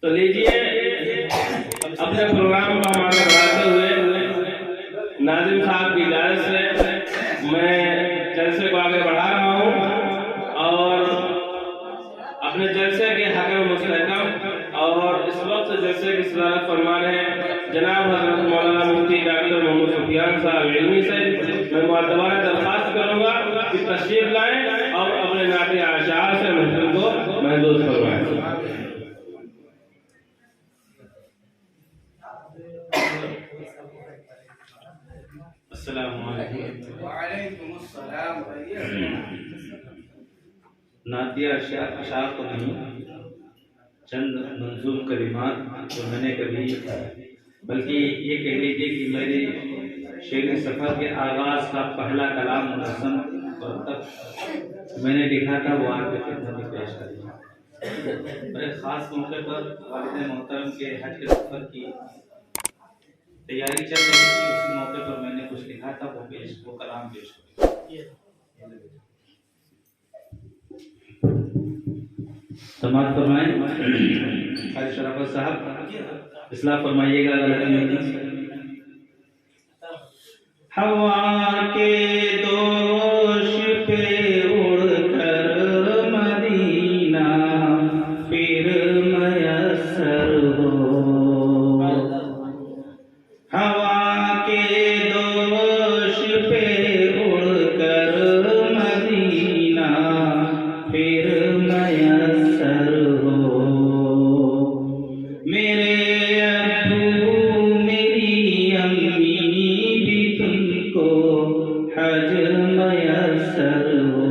तो लीजिए अपने प्रोग्राम का आगे बढ़ाते हुए नाज़िम साहब की इजाज़त से मैं जलसे को आगे बढ़ा रहा हूँ और अपने जलसे के हक़ में मुस्तहकम और इस वक्त जलसे की सदारत फरमा रहे हैं जनाब हज़रत मौलाना मुफ्ती डॉक्टर मोहम्मद सुफियान साहब इल्मी से मैं मुअद्दबाना दरख्वास्त करूँगा कि तशरीफ लाएं और अपने नाते आशार से महफिल को महदूद फरमाएं। नातिया अशार तो नहीं, चंद मंजूम कलिमात जो मैंने कभी, बल्कि ये कह लीजिए कि मेरे शेर सफ़र के आगाज़ का पहला कलाम मुनज़्ज़म और तक मैंने लिखा था वो आपके खिदमत में पेश कर दिया। बड़े ख़ास मौके पर वालिद मोहतरम के हज के सफ़र की तैयारी चल रही थी, उसी मौके पर मैंने कुछ लिखा था, वो कलाम पेश किया। समाअत फरमाएं हाजी शराफत साहब, इस्लाह फरमाइएगा। हवा के दोष पे उड़कर मदीना फिर मयस्सर हो, हवा के दोष पे उड़कर मदीना फिर मयस्सर हो। मेरे अब्बू मेरी अम्मी भी तुमको हज मयस्सर हो,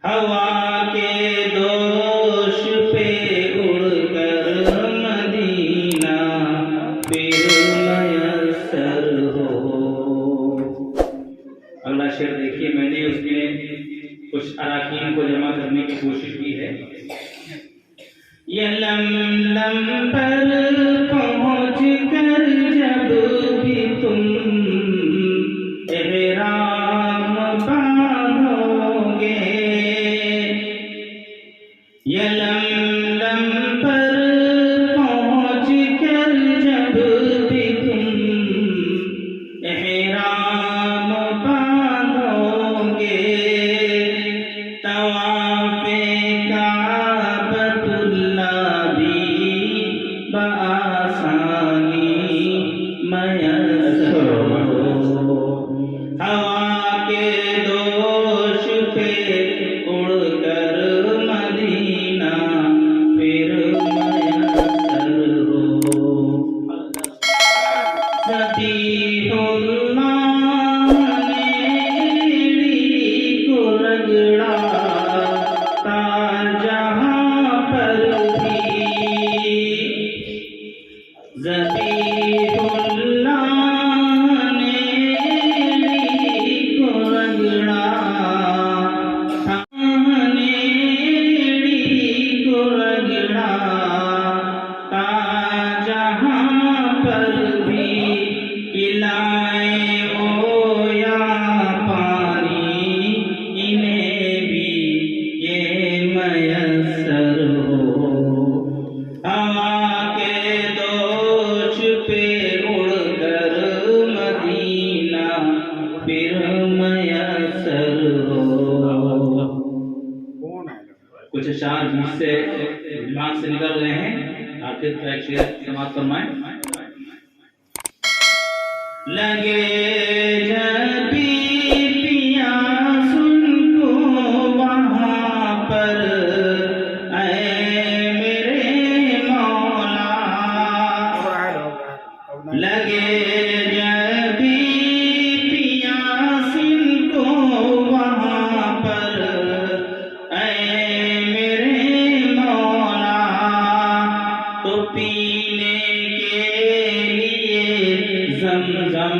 हवा के दोष पे उड़कर मदीना फिर मयस्सर हो। अगला शेर देखिए, मैंने उसमें कुछ अराकीन को जमा करने की कोशिश की है। ये लम पर पहुँच कर जब भी तुम एहराम बांधोगे, ये लम पर पहुँच कर जब भी तुम एहराम बांधोगे, तवाफ़े काबतुल्लाह भी बआसानी मयस्सर हो, हवा के दोष पे उड़कर मदीना फिर मयस्सर हो। ज़बीहुल्लाह रगड़ा ता जहाँ पर भी, ज़बीहुल्लाह ने को रगड़ा को रगड़ा ता जहाँ पर भी, खिलाए ओ या पानी इन्हें भी ये मयस्सर हो, हवा के दोष पे उड़कर मदीना फिर मयस्सर हो। कुछ अशार बीच से दिमाग से निकल रहे हैं, आखिर का एक शेर समाप्त फरमाएं। लगे जब पिया सुनको वहाँ पर ऐ मेरे मौला, लगे जब पिया सुनको वहाँ पर ऐ मेरे मौला, तो पीने के लिए ज़मज़म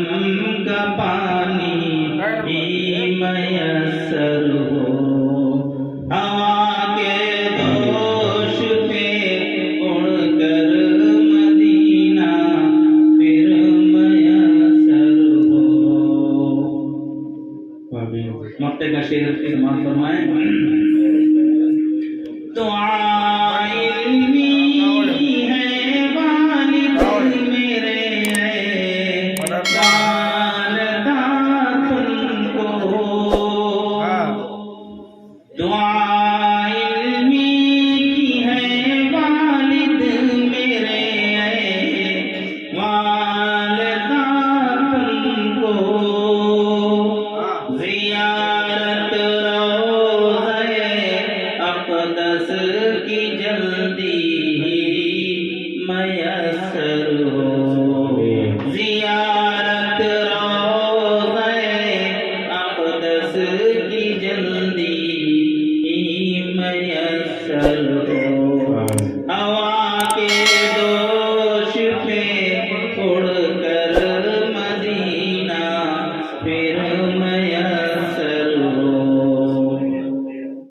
अक़दस की जल्दी मयस्सर हो, ज़ियारत रोज़े अक़दस की जल्दी मयस्सर हो।